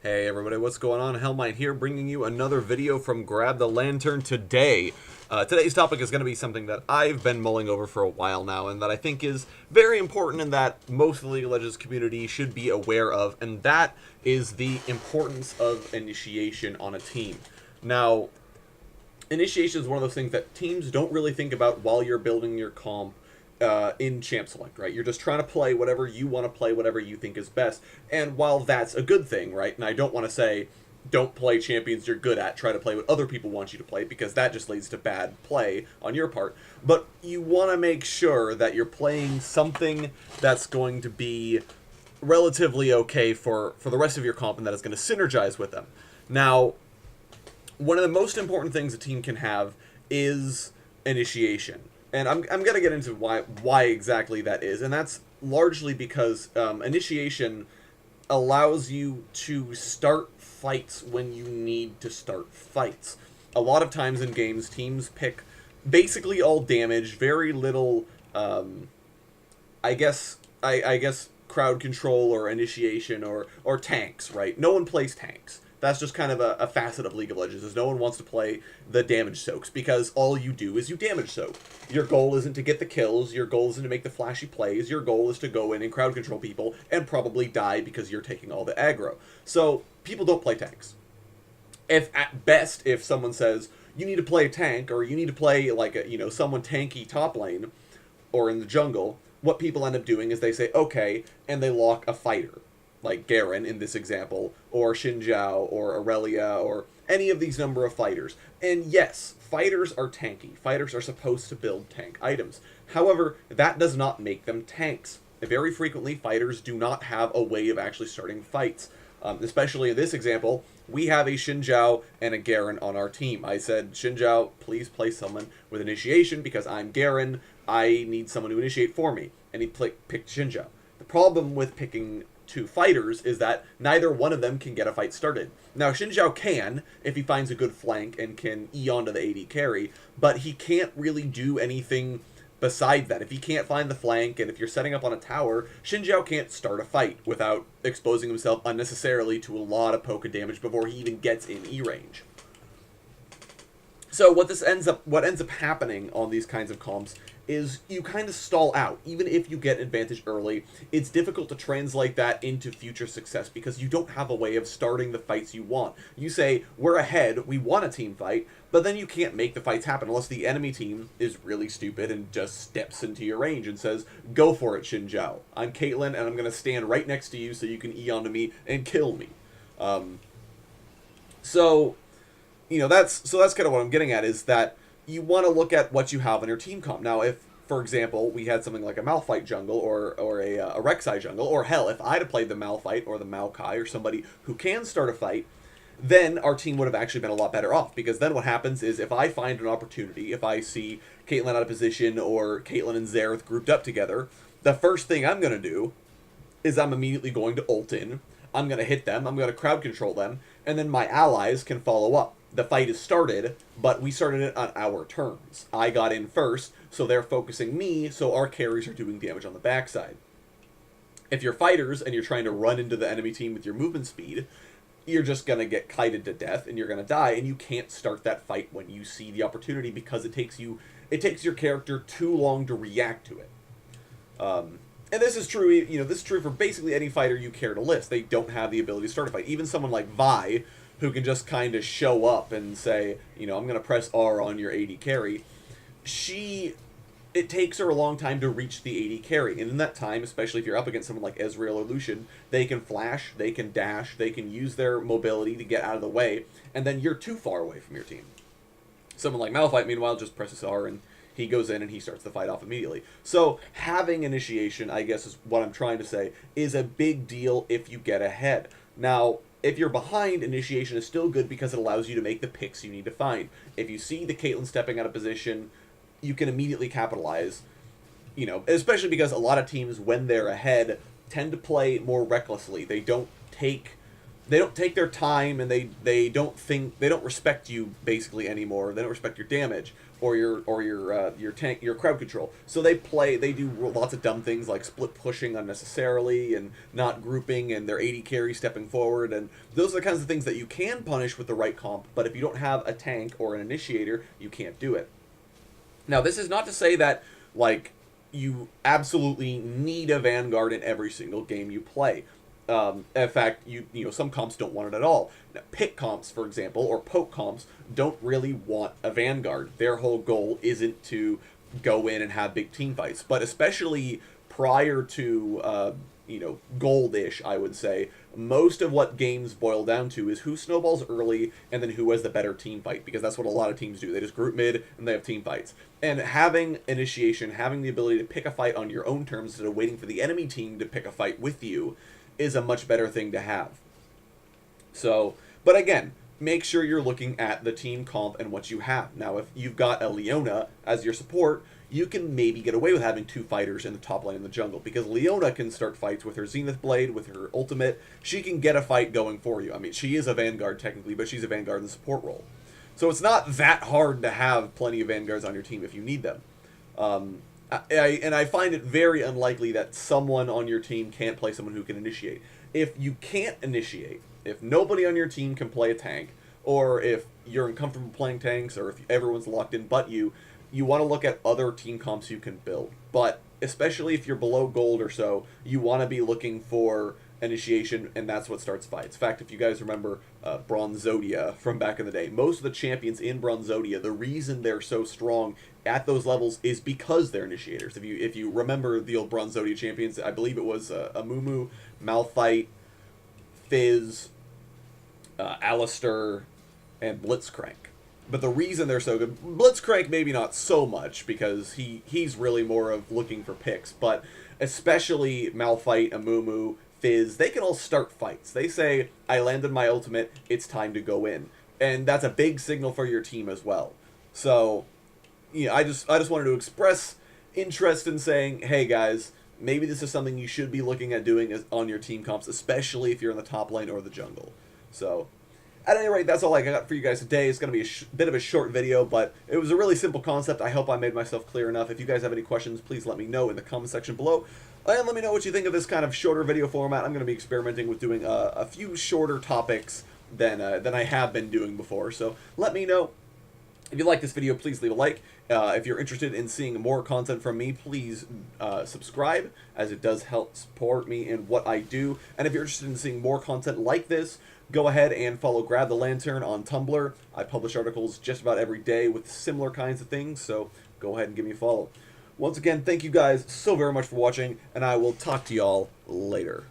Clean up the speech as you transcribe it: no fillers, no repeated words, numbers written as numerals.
Hey everybody, what's going on? Hellmite here, bringing you another video from Grab the Lantern today. Today's topic is going to be something that I've been mulling over for a while now, and that I think is very important and that most of the League of Legends community should be aware of, and that is the importance of initiation on a team. Now, initiation is one of those things that teams don't really think about while you're building your comp in Champ Select, right? You're just trying to play whatever you want to play, whatever you think is best. And while that's a good thing, right? And I don't want to say don't play champions you're good at, try to play what other people want you to play, because that just leads to bad play on your part. But you want to make sure that you're playing something that's going to be relatively okay for the rest of your comp and that is going to synergize with them. Now, one of the most important things a team can have is initiation. And I'm going to get into why exactly that is. And that's largely because initiation allows you to start fights when you need to start fights. A lot of times in games, teams pick basically all damage, very little, I guess, I guess crowd control or initiation or tanks, right? No one plays tanks. That's just kind of a facet of League of Legends, is no one wants to play the damage soaks, because all you do is you damage soak. Your goal isn't to get the kills, your goal isn't to make the flashy plays, your goal is to go in and crowd control people and probably die because you're taking all the aggro. So, people don't play tanks. If, at best, if someone says, you need to play a tank, or you need to play, like, someone tanky top lane, or in the jungle, what people end up doing is they say, okay, and they lock a fighter like Garen in this example, or Xin Zhao, or Aurelia, or any of these number of fighters. And yes, fighters are tanky. Fighters are supposed to build tank items. However, that does not make them tanks. Very frequently, fighters do not have a way of actually starting fights. Especially in this example, we have a Xin Zhao and a Garen on our team. I said, Xin Zhao, please play someone with initiation because I'm Garen. I need someone to initiate for me. And he picked Xin Zhao. The problem with picking two fighters is that neither one of them can get a fight started. Now, Xin Zhao can, if he finds a good flank and can E onto the AD carry, but he can't really do anything beside that. If he can't find the flank, and if you're setting up on a tower, Xin Zhao can't start a fight without exposing himself unnecessarily to a lot of poke damage before he even gets in E range. So what ends up happening on these kinds of comps is you kind of stall out. Even if you get advantage early, it's difficult to translate that into future success because you don't have a way of starting the fights you want. You say, we're ahead, we want a team fight, but then you can't make the fights happen unless the enemy team is really stupid and just steps into your range and says, go for it, Xin Zhao. I'm Caitlyn, and I'm going to stand right next to you so you can E onto me and kill me. So that's kind of what I'm getting at, is that you want to look at what you have on your team comp. Now, if, for example, we had something like a Malphite jungle or a Rek'Sai jungle, or hell, if I'd have played the Malphite or the Maokai or somebody who can start a fight, then our team would have actually been a lot better off. Because then what happens is, if I find an opportunity, if I see Caitlyn out of position or Caitlyn and Xerath grouped up together, the first thing I'm going to do is I'm immediately going to ult in. I'm going to hit them, I'm going to crowd control them, and then my allies can follow up. The fight is started, but we started it on our terms. I got in first, so they're focusing me, so our carries are doing damage on the backside. If you're fighters and you're trying to run into the enemy team with your movement speed, you're just going to get kited to death and you're going to die, and you can't start that fight when you see the opportunity because it takes your character too long to react to it. And this is true, this is true for basically any fighter you care to list. They don't have the ability to start a fight. Even someone like Vi, who can just kind of show up and say, I'm going to press R on your AD carry, it takes her a long time to reach the AD carry. And in that time, especially if you're up against someone like Ezreal or Lucian, they can flash, they can dash, they can use their mobility to get out of the way, and then you're too far away from your team. Someone like Malphite, meanwhile, just presses R and he goes in and he starts the fight off immediately. So having initiation, I guess is what I'm trying to say, is a big deal if you get ahead. Now, if you're behind, initiation is still good because it allows you to make the picks you need to find. If you see the Caitlyn stepping out of position, you can immediately capitalize. Especially because a lot of teams, when they're ahead, tend to play more recklessly. They don't take they don't take their time, and they don't respect you basically anymore. They don't respect your damage or your tank, your crowd control. So they do lots of dumb things like split pushing unnecessarily and not grouping, and their AD carry stepping forward, and those are the kinds of things that you can punish with the right comp. But if you don't have a tank or an initiator, you can't do it. Now, this is not to say that like you absolutely need a Vanguard in every single game you play. In fact, you know, some comps don't want it at all. Now, pick comps, for example, or poke comps don't really want a Vanguard. Their whole goal isn't to go in and have big team fights. But especially prior to you know, goldish, I would say, most of what games boil down to is who snowballs early and then who has the better team fight, because that's what a lot of teams do. They just group mid and they have team fights. And having initiation, having the ability to pick a fight on your own terms instead of waiting for the enemy team to pick a fight with you, is a much better thing to have. So, but again, make sure you're looking at the team comp and what you have. Now, if you've got a Leona as your support, you can maybe get away with having 2 fighters in the top lane in the jungle, because Leona can start fights with her Zenith Blade, with her ultimate. She can get a fight going for you. I mean, she is a Vanguard technically, but she's a Vanguard in the support role. So it's not that hard to have plenty of Vanguards on your team if you need them. I find it very unlikely that someone on your team can't play someone who can initiate. If you can't initiate, if nobody on your team can play a tank, or if you're uncomfortable playing tanks, or if everyone's locked in but you want to look at other team comps you can build. But especially if you're below gold or so, you want to be looking for initiation, and that's what starts fights. In fact, if you guys remember Bronzodia from back in the day, most of the champions in Bronzodia, the reason they're so strong at those levels is because they're initiators. If you remember the old Bronzodia champions, I believe it was Amumu, Malphite, Fizz, Alistair, and Blitzcrank. But the reason they're so good, Blitzcrank maybe not so much, because he's really more of looking for picks, but especially Malphite, Amumu, Fizz, they can all start fights. They say, I landed my ultimate, it's time to go in. And that's a big signal for your team as well. So, you know, I just wanted to express interest in saying, hey guys, maybe this is something you should be looking at doing on your team comps, especially if you're in the top lane or the jungle. So, at any rate, that's all I got for you guys today. It's going to be a bit of a short video, but it was a really simple concept. I hope I made myself clear enough. If you guys have any questions, please let me know in the comment section below. And let me know what you think of this kind of shorter video format. I'm going to be experimenting with doing a few shorter topics than I have been doing before. So let me know. If you like this video, please leave a like. If you're interested in seeing more content from me, please subscribe, as it does help support me in what I do. And if you're interested in seeing more content like this, go ahead and follow Grab the Lantern on Tumblr. I publish articles just about every day with similar kinds of things, so go ahead and give me a follow. Once again, thank you guys so very much for watching, and I will talk to y'all later.